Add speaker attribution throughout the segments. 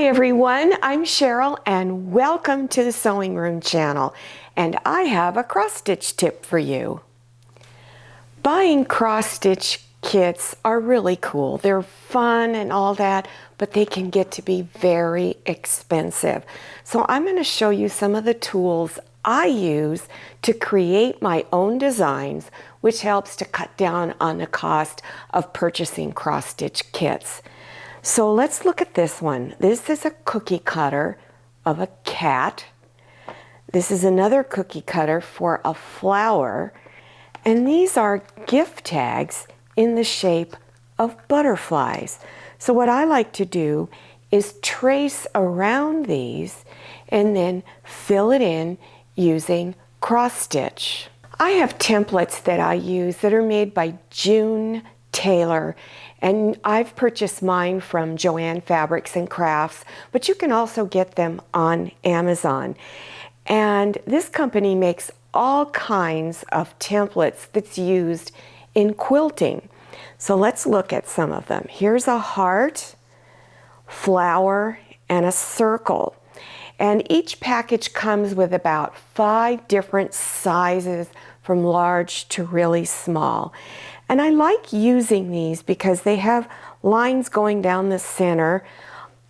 Speaker 1: Hi everyone, I'm Cheryl and welcome to the Sewing Room channel, and I have a cross-stitch tip for you. Buying cross-stitch kits are really cool. They're fun and all that, but they can get to be very expensive. So I'm going to show you some of the tools I use to create my own designs, which helps to cut down on the cost of purchasing cross-stitch kits. So let's look at this one. This is a cookie cutter of a cat. This is another cookie cutter for a flower. And these are gift tags in the shape of butterflies. So what I like to do is trace around these and then fill it in using cross stitch. I have templates that I use that are made by June Taylor, and I've purchased mine from Joann Fabrics and Crafts, but you can also get them on Amazon. And this company makes all kinds of templates that's used in quilting. So let's look at some of them. Here's a heart, flower, and a circle. And each package comes with about 5 different sizes from large to really small. And I like using these because they have lines going down the center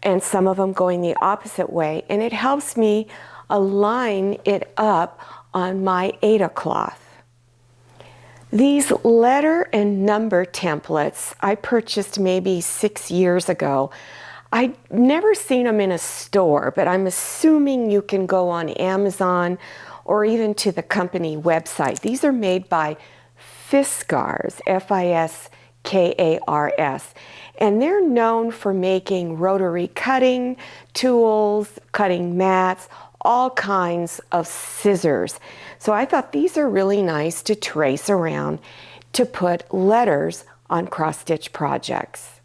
Speaker 1: and some of them going the opposite way, and it helps me align it up on my Aida cloth. These letter and number templates I purchased maybe 6 years ago. I'd never seen them in a store, but I'm assuming you can go on Amazon or even to the company website. These are made by Fiskars, F-I-S-K-A-R-S, and they're known for making rotary cutting tools, cutting mats, all kinds of scissors. So I thought these are really nice to trace around to put letters on cross-stitch projects.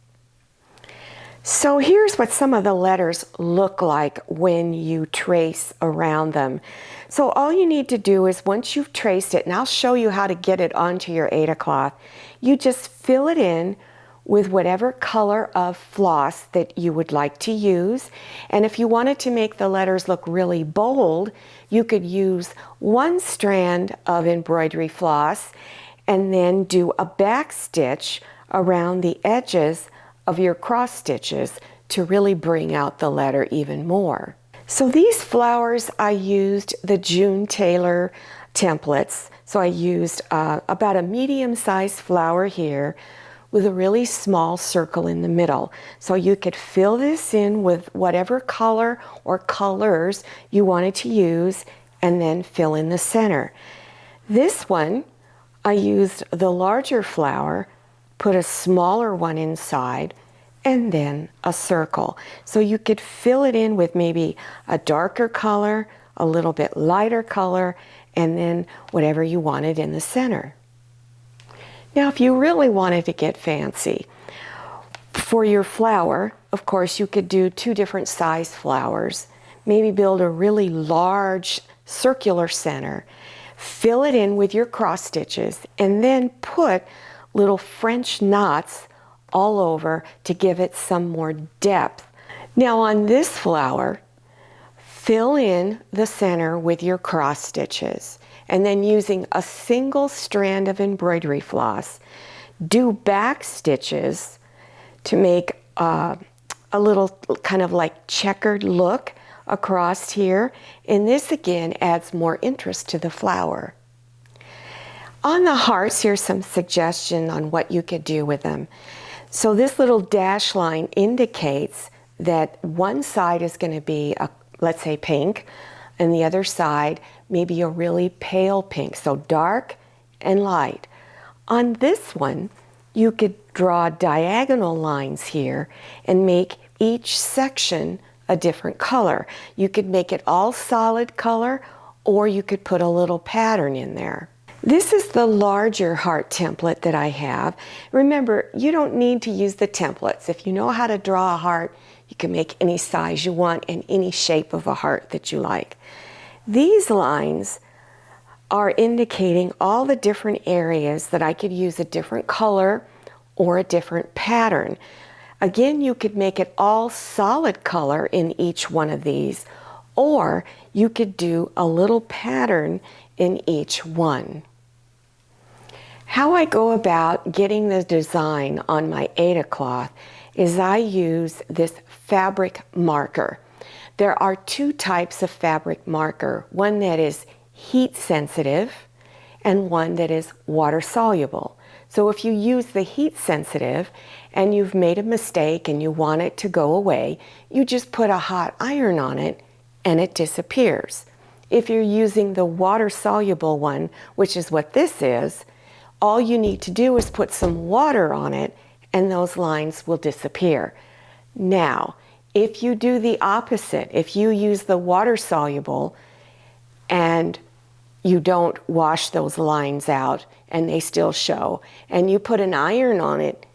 Speaker 1: So here's what some of the letters look like when you trace around them. So all you need to do is, once you've traced it, and I'll show you how to get it onto your Aida cloth, you just fill it in with whatever color of floss that you would like to use. And if you wanted to make the letters look really bold, you could use 1 strand of embroidery floss and then do a back stitch around the edges of your cross stitches to really bring out the letter even more. So these flowers, I used the June Taylor templates. So I used about a medium-sized flower here with a really small circle in the middle. So you could fill this in with whatever color or colors you wanted to use and then fill in the center. This one, I used the larger flower, put a smaller one inside, and then a circle. So you could fill it in with maybe a darker color, a little bit lighter color, and then whatever you wanted in the center. Now, if you really wanted to get fancy, for your flower, of course, you could do 2 different size flowers, maybe build a really large circular center, fill it in with your cross stitches, and then put little French knots all over to give it some more depth. Now on this flower, fill in the center with your cross stitches, and then using a single strand of embroidery floss, do back stitches to make a little kind of like checkered look across here, and this again adds more interest to the flower. On the hearts, here's some suggestion on what you could do with them. So this little dash line indicates that one side is going to be, let's say, pink, and the other side maybe a really pale pink, so dark and light. On this one, you could draw diagonal lines here and make each section a different color. You could make it all solid color, or you could put a little pattern in there. This is the larger heart template that I have. Remember, you don't need to use the templates. If you know how to draw a heart, you can make any size you want and any shape of a heart that you like. These lines are indicating all the different areas that I could use a different color or a different pattern. Again, you could make it all solid color in each one of these, or you could do a little pattern in each one. How I go about getting the design on my Aida cloth is I use this fabric marker. There are two types of fabric marker, one that is heat sensitive and one that is water soluble. So if you use the heat sensitive and you've made a mistake and you want it to go away, you just put a hot iron on it and it disappears. If you're using the water soluble one, which is what this is, all you need to do is put some water on it and those lines will disappear. Now, if you do the opposite, if you use the water soluble and you don't wash those lines out and they still show, and you put an iron on it,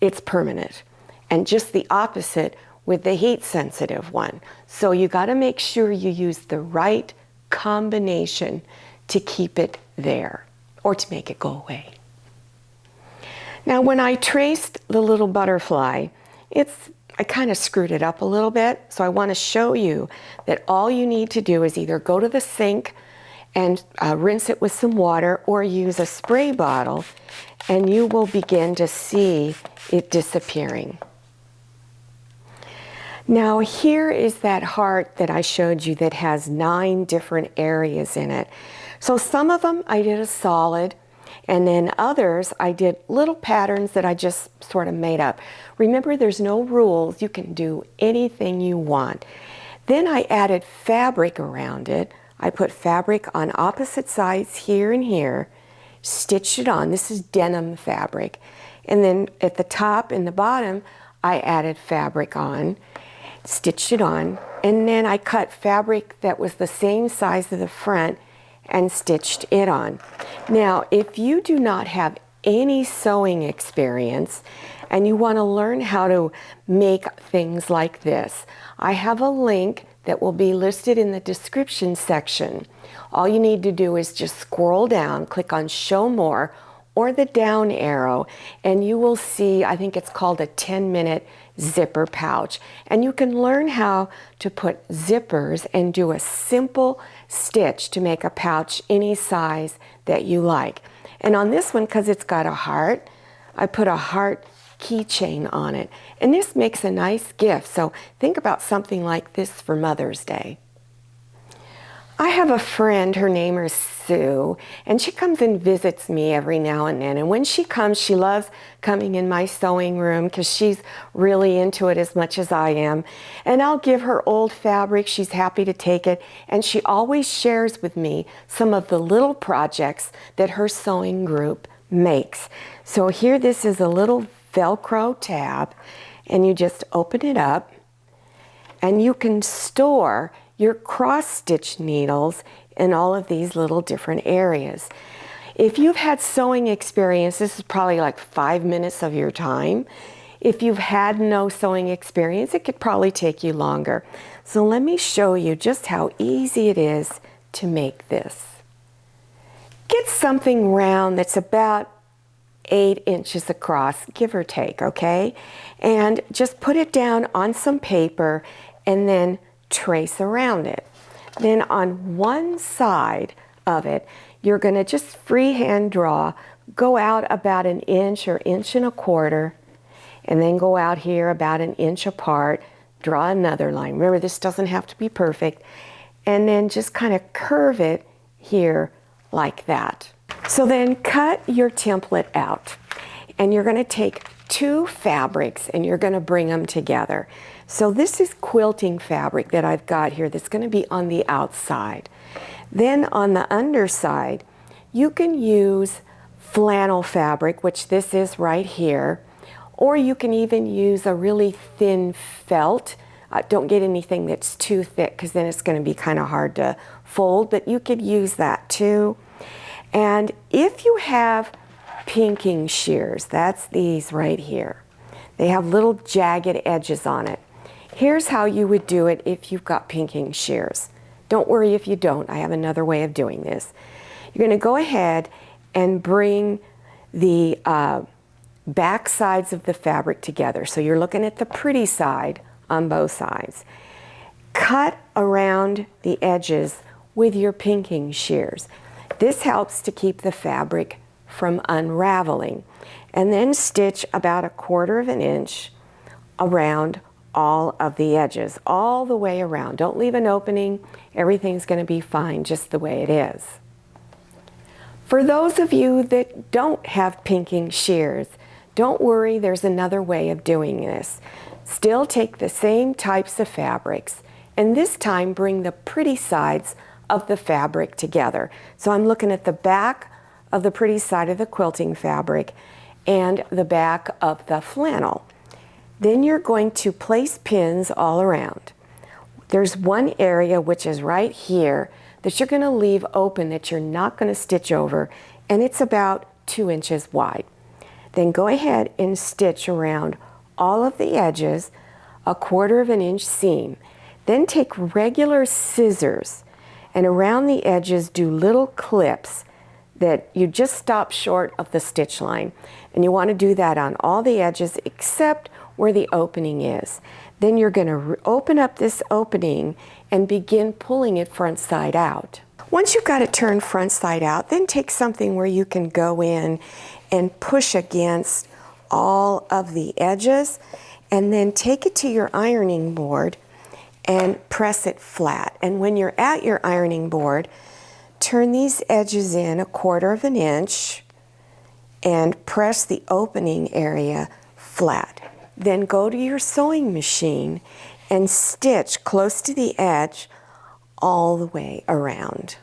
Speaker 1: it's permanent. And just the opposite with the heat sensitive one. So you got to make sure you use the right combination to keep it there or to make it go away. Now when I traced the little butterfly, I kind of screwed it up a little bit, so I want to show you that all you need to do is either go to the sink and rinse it with some water or use a spray bottle and you will begin to see it disappearing. Now here is that heart that I showed you that has 9 different areas in it. So some of them I did a solid, and then others I did little patterns that I just sort of made up. Remember, there's no rules. You can do anything you want. Then I added fabric around it. I put fabric on opposite sides here and here, stitched it on. This is denim fabric. And then at the top and the bottom, I added fabric on, stitched it on, and then I cut fabric that was the same size of the front and stitched it on. Now, if you do not have any sewing experience and you want to learn how to make things like this, I have a link that will be listed in the description section. All you need to do is just scroll down, click on Show More or the down arrow, and you will see, I think it's called a 10-minute zipper pouch. And you can learn how to put zippers and do a simple stitch to make a pouch any size that you like. And on this one, because it's got a heart, I put a heart keychain on it. And this makes a nice gift. So think about something like this for Mother's Day. I have a friend, her name is Sue, and she comes and visits me every now and then. And when she comes, she loves coming in my sewing room because she's really into it as much as I am. And I'll give her old fabric. She's happy to take it. And she always shares with me some of the little projects that her sewing group makes. So here, this is a little Velcro tab, and you just open it up, and you can store your cross-stitch needles in all of these little different areas. If you've had sewing experience, this is probably like 5 minutes of your time. If you've had no sewing experience, it could probably take you longer. So let me show you just how easy it is to make this. Get something round that's about 8 inches across, give or take, okay? And just put it down on some paper and then trace around it. Then on one side of it, you're going to just freehand draw, go out about 1 inch or 1.25 inches, and then go out here about 1 inch apart, draw another line. Remember, this doesn't have to be perfect. And then just kind of curve it here like that. So then cut your template out, and you're going to take 2 fabrics and you're going to bring them together. So this is quilting fabric that I've got here that's going to be on the outside. Then on the underside, you can use flannel fabric, which this is right here, or you can even use a really thin felt. Don't get anything that's too thick because then it's going to be kind of hard to fold, but you could use that too. And if you have pinking shears, that's these right here. They have little jagged edges on it. Here's how you would do it if you've got pinking shears. Don't worry if you don't. I have another way of doing this. You're going to go ahead and bring the back sides of the fabric together. So you're looking at the pretty side on both sides. Cut around the edges with your pinking shears. This helps to keep the fabric from unraveling. And then stitch about 1/4 inch around all of the edges, all the way around. Don't leave an opening. Everything's going to be fine just the way it is. For those of you that don't have pinking shears, don't worry, there's another way of doing this. Still take the same types of fabrics, and this time bring the pretty sides of the fabric together. So I'm looking at the back of the pretty side of the quilting fabric and the back of the flannel. Then you're going to place pins all around. There's one area which is right here that you're going to leave open that you're not going to stitch over, and it's about 2 inches wide. Then go ahead and stitch around all of the edges 1/4 inch seam. Then take regular scissors and around the edges do little clips that you just stop short of the stitch line. And you want to do that on all the edges except where the opening is. Then you're going to open up this opening and begin pulling it front side out. Once you've got it turned front side out, then take something where you can go in and push against all of the edges, and then take it to your ironing board and press it flat. And when you're at your ironing board, turn these edges in 1/4 inch and press the opening area flat. Then go to your sewing machine and stitch close to the edge all the way around.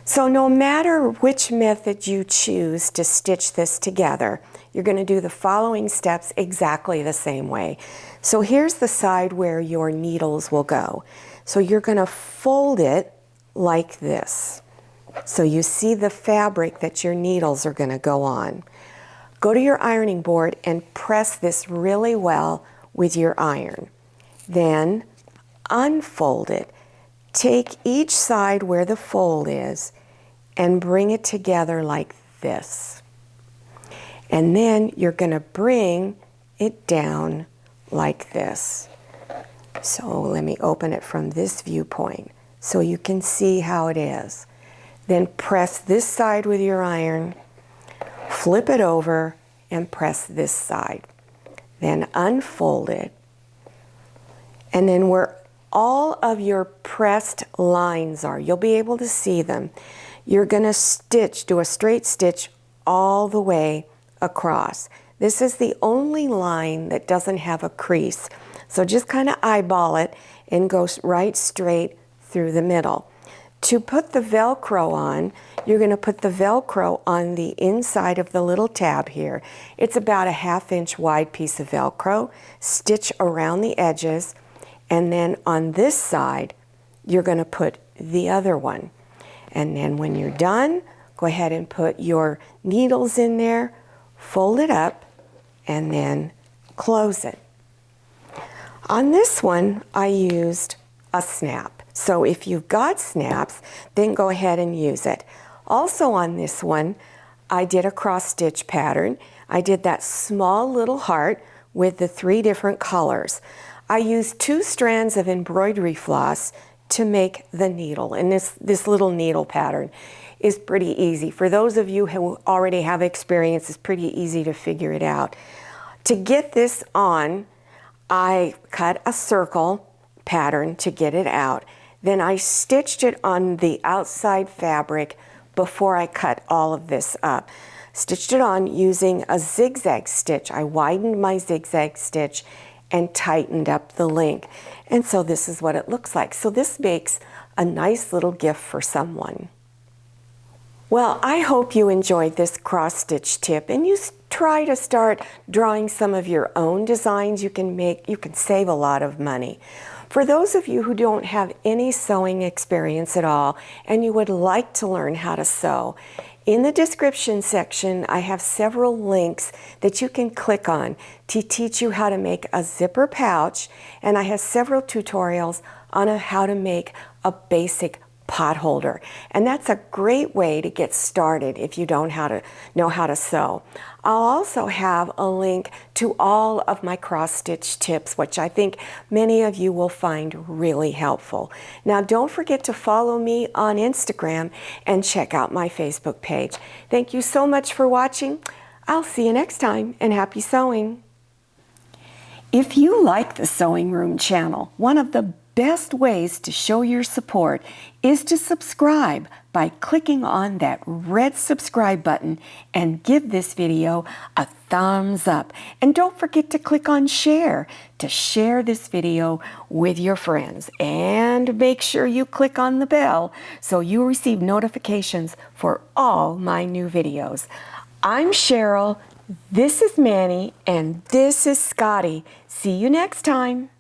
Speaker 1: So no matter which method you choose to stitch this together, you're going to do the following steps exactly the same way. So here's the side where your needles will go. So you're going to fold it like this. So you see the fabric that your needles are going to go on. Go to your ironing board and press this really well with your iron. Then unfold it. Take each side where the fold is and bring it together like this. And then you're going to bring it down like this. So let me open it from this viewpoint so you can see how it is. Then press this side with your iron, flip it over, and press this side. Then unfold it. And then where all of your pressed lines are, you'll be able to see them. You're going to stitch, do a straight stitch all the way across. This is the only line that doesn't have a crease. So just kind of eyeball it and go right straight through the middle. To put the Velcro on, you're going to put the Velcro on the inside of the little tab here. It's about a 1/2 inch wide piece of Velcro. Stitch around the edges, and then on this side, you're going to put the other one. And then when you're done, go ahead and put your needles in there, fold it up, and then close it. On this one, I used a snap. So if you've got snaps, then go ahead and use it. Also on this one, I did a cross stitch pattern. I did that small little heart with the 3 different colors. I used 2 strands of embroidery floss to make the needle, and this little needle pattern is pretty easy. For those of you who already have experience, it's pretty easy to figure it out. To get this on, I cut a circle pattern to get it out. Then I stitched it on the outside fabric before I cut all of this up. Stitched it on using a zigzag stitch. I widened my zigzag stitch and tightened up the link. And so this is what it looks like. So this makes a nice little gift for someone. Well, I hope you enjoyed this cross stitch tip, and you try to start drawing some of your own designs. You can save a lot of money. For those of you who don't have any sewing experience at all and you would like to learn how to sew, in the description section I have several links that you can click on to teach you how to make a zipper pouch, and I have several tutorials on how to make a basic pot holder. And that's a great way to get started if you don't know how to sew. I'll also have a link to all of my cross-stitch tips, which I think many of you will find really helpful. Now, don't forget to follow me on Instagram and check out my Facebook page. Thank you so much for watching. I'll see you next time, and happy sewing. If you like the Sewing Room channel, one of the best ways to show your support is to subscribe by clicking on that red subscribe button and give this video a thumbs up. And don't forget to click on share to share this video with your friends. And make sure you click on the bell so you receive notifications for all my new videos. I'm Cheryl, this is Manny, and this is Scotty. See you next time.